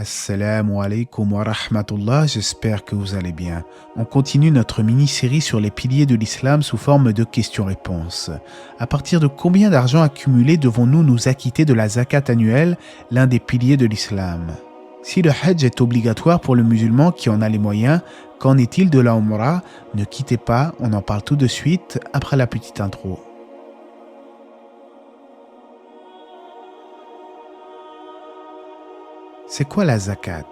Assalamu alaikum wa rahmatullah, j'espère que vous allez bien. On continue notre mini-série sur les piliers de l'islam sous forme de questions-réponses. À partir de combien d'argent accumulé devons-nous nous acquitter de la zakat annuelle, l'un des piliers de l'islam? Si le hajj est obligatoire pour le musulman qui en a les moyens, qu'en est-il de la umrah? Ne quittez pas, on en parle tout de suite après la petite intro. C'est quoi la zakat?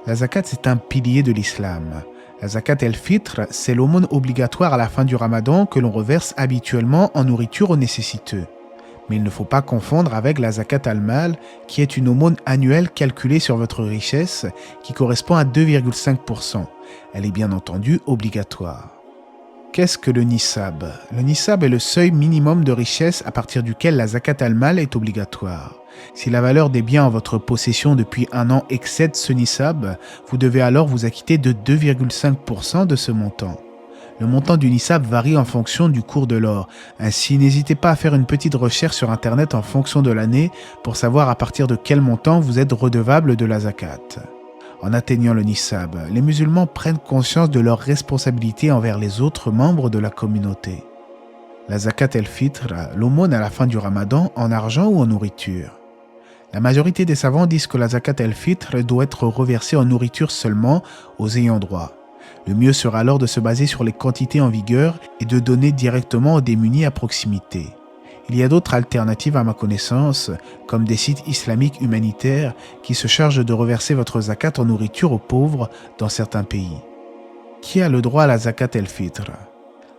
La zakat, c'est un pilier de l'islam. La zakat el-fitr, c'est l'aumône obligatoire à la fin du ramadan que l'on reverse habituellement en nourriture aux nécessiteux. Mais il ne faut pas confondre avec la zakat al-mal, qui est une aumône annuelle calculée sur votre richesse, qui correspond à 2,5%. Elle est bien entendu obligatoire. Qu'est-ce que le nisab? Le nisab est le seuil minimum de richesse à partir duquel la zakat al-mal est obligatoire. Si la valeur des biens en votre possession depuis un an excède ce nisab, vous devez alors vous acquitter de 2,5% de ce montant. Le montant du nisab varie en fonction du cours de l'or. Ainsi, n'hésitez pas à faire une petite recherche sur Internet en fonction de l'année pour savoir à partir de quel montant vous êtes redevable de la zakat. En atteignant le nisab, les musulmans prennent conscience de leurs responsabilités envers les autres membres de la communauté. La zakat el-fitr, l'aumône à la fin du ramadan, en argent ou en nourriture. La majorité des savants disent que la zakat el-fitr doit être reversée en nourriture seulement aux ayants droit. Le mieux sera alors de se baser sur les quantités en vigueur et de donner directement aux démunis à proximité. Il y a d'autres alternatives à ma connaissance, comme des sites islamiques humanitaires qui se chargent de reverser votre zakat en nourriture aux pauvres dans certains pays. Qui a le droit à la zakat el-fitr?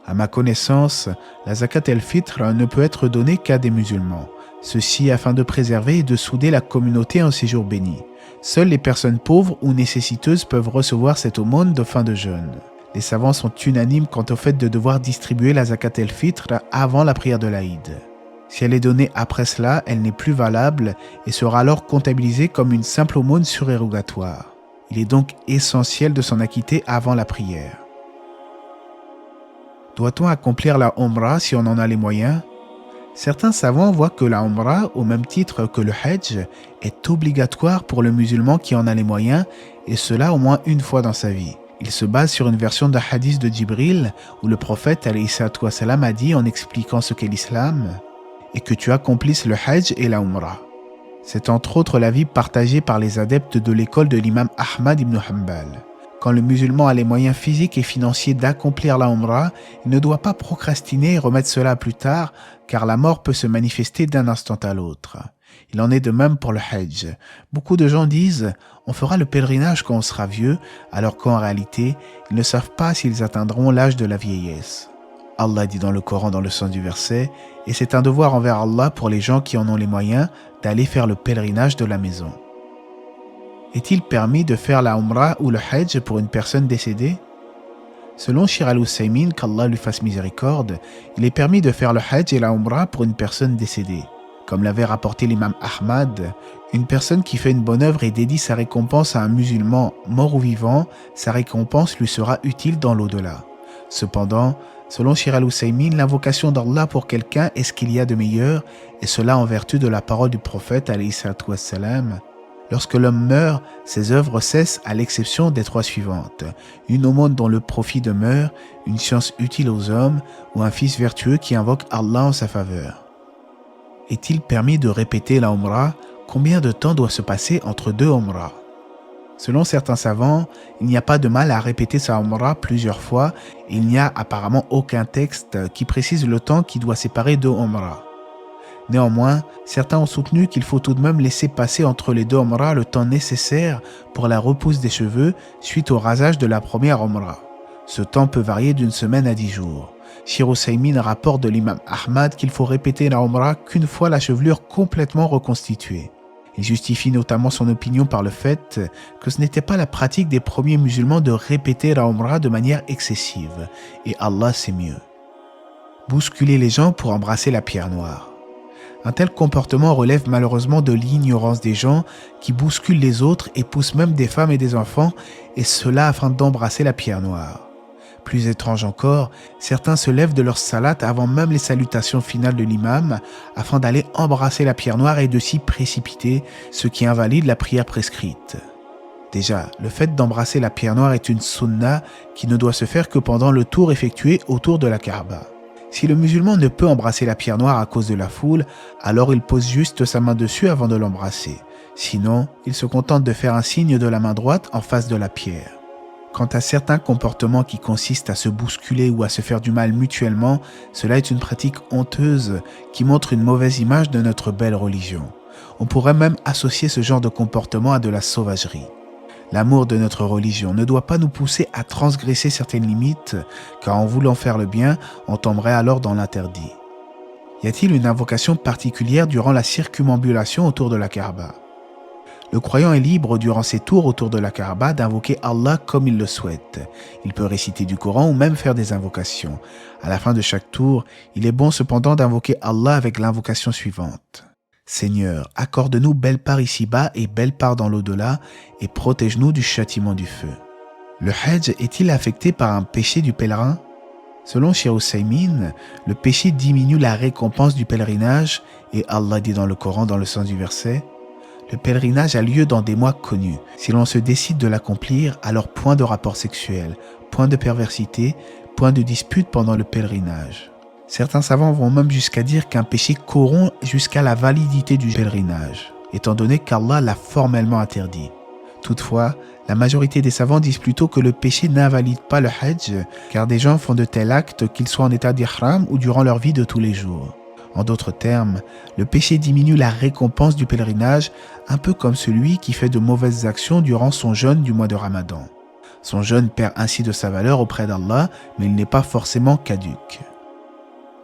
À ma connaissance, la zakat el-fitr ne peut être donnée qu'à des musulmans. Ceci afin de préserver et de souder la communauté en séjour béni. Seules les personnes pauvres ou nécessiteuses peuvent recevoir cette aumône de fin de jeûne. Les savants sont unanimes quant au fait de devoir distribuer la zakat el-fitr avant la prière de l'Aïd. Si elle est donnée après cela, elle n'est plus valable et sera alors comptabilisée comme une simple aumône surérogatoire. Il est donc essentiel de s'en acquitter avant la prière. Doit-on accomplir la umrah si on en a les moyens? Certains savants voient que la umrah, au même titre que le hajj, est obligatoire pour le musulman qui en a les moyens, et cela au moins une fois dans sa vie. Il se base sur une version d'un hadith de Jibril, où le prophète alayhi salatu wa salam a dit en expliquant ce qu'est l'islam, et que tu accomplisses le hajj et la umrah. C'est entre autres l'avis partagé par les adeptes de l'école de l'imam Ahmad ibn Hanbal. Quand le musulman a les moyens physiques et financiers d'accomplir la umrah, il ne doit pas procrastiner et remettre cela plus tard, car la mort peut se manifester d'un instant à l'autre. Il en est de même pour le hajj. Beaucoup de gens disent « on fera le pèlerinage quand on sera vieux », alors qu'en réalité, ils ne savent pas s'ils atteindront l'âge de la vieillesse. Allah dit dans le Coran dans le sens du verset « et c'est un devoir envers Allah pour les gens qui en ont les moyens d'aller faire le pèlerinage de la maison ». Est-il permis de faire la umrah ou le hajj pour une personne décédée? Selon Sheikh al-Uthaymin, qu'Allah lui fasse miséricorde, il est permis de faire le hajj et la umrah pour une personne décédée. Comme l'avait rapporté l'imam Ahmad, une personne qui fait une bonne œuvre et dédie sa récompense à un musulman, mort ou vivant, sa récompense lui sera utile dans l'au-delà. Cependant, selon Sheikh al-Uthaymin, l'invocation d'Allah pour quelqu'un est ce qu'il y a de meilleur, et cela en vertu de la parole du prophète alayhi salatu wassalam. Lorsque l'homme meurt, ses œuvres cessent à l'exception des trois suivantes. Une aumône dont le profit demeure, une science utile aux hommes ou un fils vertueux qui invoque Allah en sa faveur. Est-il permis de répéter la umrah? Combien de temps doit se passer entre deux umrahs? Selon certains savants, il n'y a pas de mal à répéter sa umrah plusieurs fois et il n'y a apparemment aucun texte qui précise le temps qui doit séparer deux umrahs. Néanmoins, certains ont soutenu qu'il faut tout de même laisser passer entre les deux umrahs le temps nécessaire pour la repousse des cheveux suite au rasage de la première umrah. Ce temps peut varier d'une semaine à 10 jours. Sheikh Uthaymin rapporte de l'imam Ahmad qu'il faut répéter la umrah qu'une fois la chevelure complètement reconstituée. Il justifie notamment son opinion par le fait que ce n'était pas la pratique des premiers musulmans de répéter la umrah de manière excessive, et Allah sait mieux. Bousculer les gens pour embrasser la pierre noire. Un tel comportement relève malheureusement de l'ignorance des gens qui bousculent les autres et poussent même des femmes et des enfants, et cela afin d'embrasser la pierre noire. Plus étrange encore, certains se lèvent de leur salat avant même les salutations finales de l'imam afin d'aller embrasser la pierre noire et de s'y précipiter, ce qui invalide la prière prescrite. Déjà, le fait d'embrasser la pierre noire est une sunna qui ne doit se faire que pendant le tour effectué autour de la Kaaba. Si le musulman ne peut embrasser la pierre noire à cause de la foule, alors il pose juste sa main dessus avant de l'embrasser. Sinon, il se contente de faire un signe de la main droite en face de la pierre. Quant à certains comportements qui consistent à se bousculer ou à se faire du mal mutuellement, cela est une pratique honteuse qui montre une mauvaise image de notre belle religion. On pourrait même associer ce genre de comportement à de la sauvagerie. L'amour de notre religion ne doit pas nous pousser à transgresser certaines limites, car en voulant faire le bien, on tomberait alors dans l'interdit. Y a-t-il une invocation particulière durant la circumambulation autour de la Kaaba? Le croyant est libre durant ses tours autour de la Kaaba d'invoquer Allah comme il le souhaite. Il peut réciter du Coran ou même faire des invocations. À la fin de chaque tour, il est bon cependant d'invoquer Allah avec l'invocation suivante. Seigneur, accorde-nous belle part ici-bas et belle part dans l'au-delà et protège-nous du châtiment du feu. Le Hajj est-il affecté par un péché du pèlerin? Selon Cheikh Ousaymin, le péché diminue la récompense du pèlerinage et Allah dit dans le Coran dans le sens du verset: le pèlerinage a lieu dans des mois connus. Si l'on se décide de l'accomplir, alors point de rapport sexuel, point de perversité, point de dispute pendant le pèlerinage. Certains savants vont même jusqu'à dire qu'un péché corrompt jusqu'à la validité du pèlerinage, étant donné qu'Allah l'a formellement interdit. Toutefois, la majorité des savants disent plutôt que le péché n'invalide pas le Hajj, car des gens font de tels actes qu'ils soient en état d'ihram ou durant leur vie de tous les jours. En d'autres termes, le péché diminue la récompense du pèlerinage, un peu comme celui qui fait de mauvaises actions durant son jeûne du mois de Ramadan. Son jeûne perd ainsi de sa valeur auprès d'Allah, mais il n'est pas forcément caduc.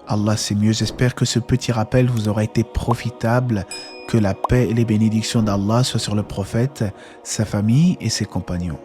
Allah sait mieux, j'espère que ce petit rappel vous aura été profitable, que la paix et les bénédictions d'Allah soient sur le prophète, sa famille et ses compagnons.